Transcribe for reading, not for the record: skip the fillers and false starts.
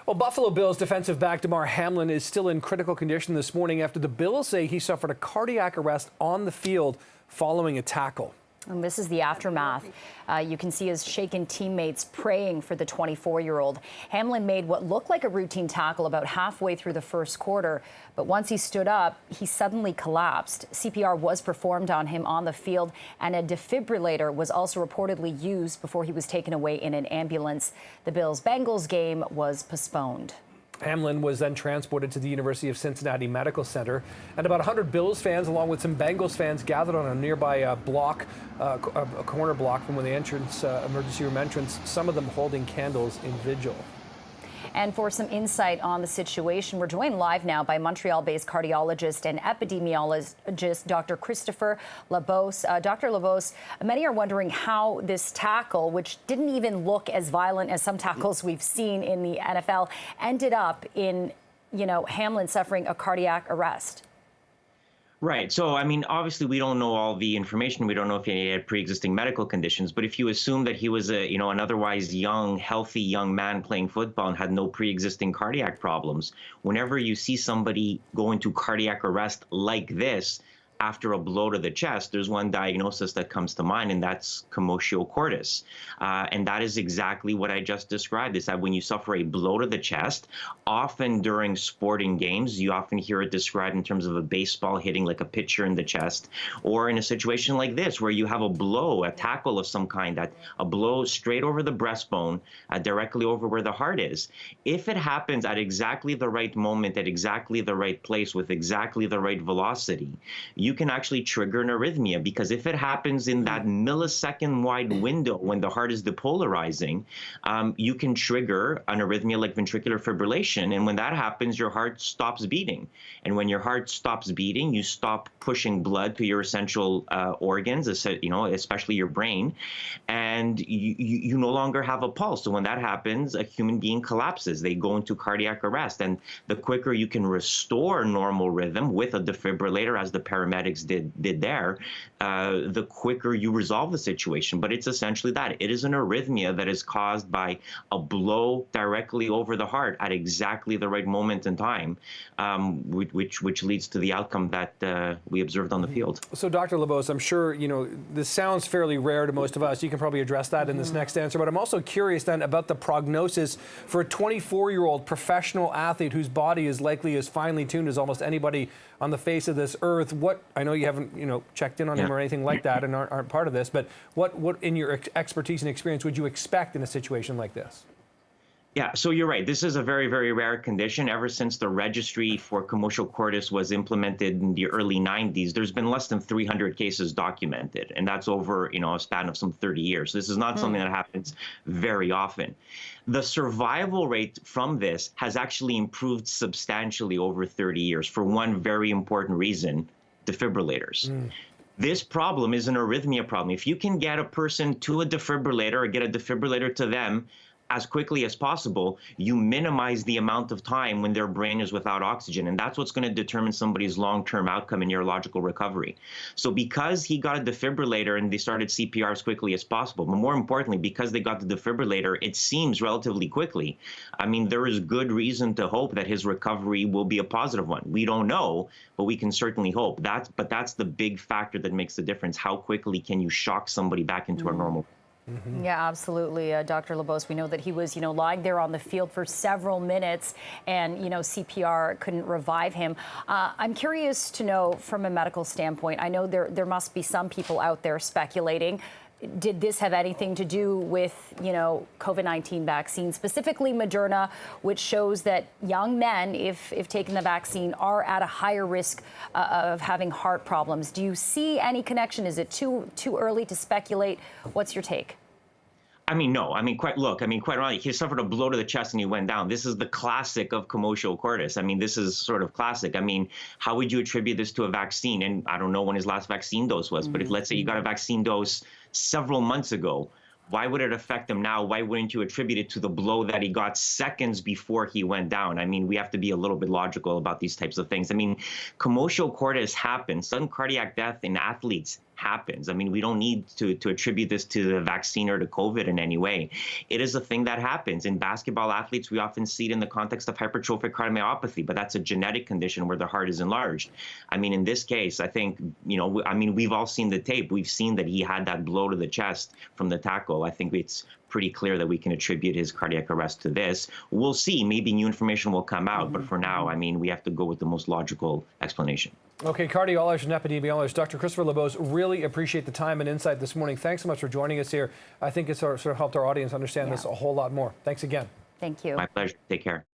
Well, Buffalo Bills defensive back Damar Hamlin is still in critical condition this morning after the Bills say he suffered a cardiac arrest on the field following a tackle. And this is the aftermath. You can see his shaken teammates praying for the 24-year-old. Hamlin made what looked like a routine tackle about halfway through the first quarter, but once he stood up, he suddenly collapsed. CPR was performed on him on the field, and a defibrillator was also reportedly used before he was taken away in an ambulance. The Bills-Bengals game was postponed. Hamlin was then transported to the University of Cincinnati Medical Center, and about 100 Bills fans, along with some Bengals fans, gathered on a nearby block, a corner block from where the emergency room entrance, some of them holding candles in vigil. And for some insight on the situation, we're joined live now by Montreal-based cardiologist and epidemiologist Dr. Christopher Labose. Dr. Labose, many are wondering how this tackle, which didn't even look as violent as some tackles we've seen in the NFL, ended up in, Hamlin suffering a cardiac arrest. Right. So, I mean, obviously, we don't know all the information. We don't know if he had pre-existing medical conditions. But if you assume that he was an otherwise young, healthy young man playing football and had no pre-existing cardiac problems, whenever you see somebody go into cardiac arrest like this after a blow to the chest, there's one diagnosis that comes to mind, and that's commotio cordis. And that is exactly what I just described, is that when you suffer a blow to the chest, often during sporting games, you often hear it described in terms of a baseball hitting like a pitcher in the chest, or in a situation like this, where you have a blow, a tackle of some kind, that a blow straight over the breastbone, directly over where the heart is. If it happens at exactly the right moment, at exactly the right place, with exactly the right velocity, you can actually trigger an arrhythmia, because if it happens in that millisecond wide window when the heart is depolarizing, you can trigger an arrhythmia like ventricular fibrillation. And when that happens, your heart stops beating. And when your heart stops beating, you stop pushing blood to your essential organs, especially your brain, and you no longer have a pulse. So when that happens, a human being collapses. They go into cardiac arrest. And the quicker you can restore normal rhythm with a defibrillator, as the paramedics did there, the quicker you resolve the situation. But it's essentially that. It is an arrhythmia that is caused by a blow directly over the heart at exactly the right moment in time, which leads to the outcome that we observed on the field. So, Dr. Labose, I'm sure, this sounds fairly rare to most of us. You can probably address that in this next answer. But I'm also curious then about the prognosis for a 24-year-old professional athlete whose body is likely as finely tuned as almost anybody on the face of this earth. What, I know you haven't, checked in on him or anything like that and aren't part of this, but what in your expertise and experience would you expect in a situation like this? Yeah, so you're right. This is a very, very rare condition. Ever since the registry for commotio cordis was implemented in the early 90s, there's been less than 300 cases documented, and that's over, a span of some 30 years. This is not something that happens very often. The survival rate from this has actually improved substantially over 30 years for one very important reason: defibrillators. This problem is an arrhythmia problem. If you can get a person to a defibrillator or get a defibrillator to them as quickly as possible, you minimize the amount of time when their brain is without oxygen. And that's what's going to determine somebody's long-term outcome in neurological recovery. So because he got a defibrillator and they started CPR as quickly as possible, but more importantly, because they got the defibrillator, it seems relatively quickly. I mean, there is good reason to hope that his recovery will be a positive one. We don't know, but we can certainly hope. But that's the big factor that makes the difference. How quickly can you shock somebody back into a normal? Yeah, absolutely. Dr. Labose, we know that he was, lying there on the field for several minutes and, CPR couldn't revive him. I'm curious to know from a medical standpoint, I know there must be some people out there speculating. Did this have anything to do with, COVID-19 vaccine, specifically Moderna, which shows that young men, if taking the vaccine, are at a higher risk of having heart problems? Do you see any connection? Is it too early to speculate? What's your take? I mean, no. Quite honestly, he suffered a blow to the chest and he went down. This is the classic of commotio cordis. This is sort of classic. How would you attribute this to a vaccine? And I don't know when his last vaccine dose was, but if let's say you got a vaccine dose several months ago, Why would it affect him now? Why wouldn't you attribute it to the blow that he got seconds before he went down? I mean, we have to be a little bit logical about these types of things. I mean, commotio cordis happens. Sudden cardiac death in athletes happens. I mean, we don't need to attribute this to the vaccine or to COVID in any way. It is a thing that happens. In basketball athletes, we often see it in the context of hypertrophic cardiomyopathy, but that's a genetic condition where the heart is enlarged. I mean, in this case, I think, I mean, we've all seen the tape. We've seen that he had that blow to the chest from the tackle. I think it's pretty clear that we can attribute his cardiac arrest to this. We'll see. Maybe new information will come out. But for now, I mean, we have to go with the most logical explanation. Okay, cardiologist and epidemiologist Dr. Christopher Labose, really appreciate the time and insight this morning. Thanks so much for joining us here. I think it's sort of helped our audience understand this a whole lot more. Thanks again. Thank you. My pleasure. Take care.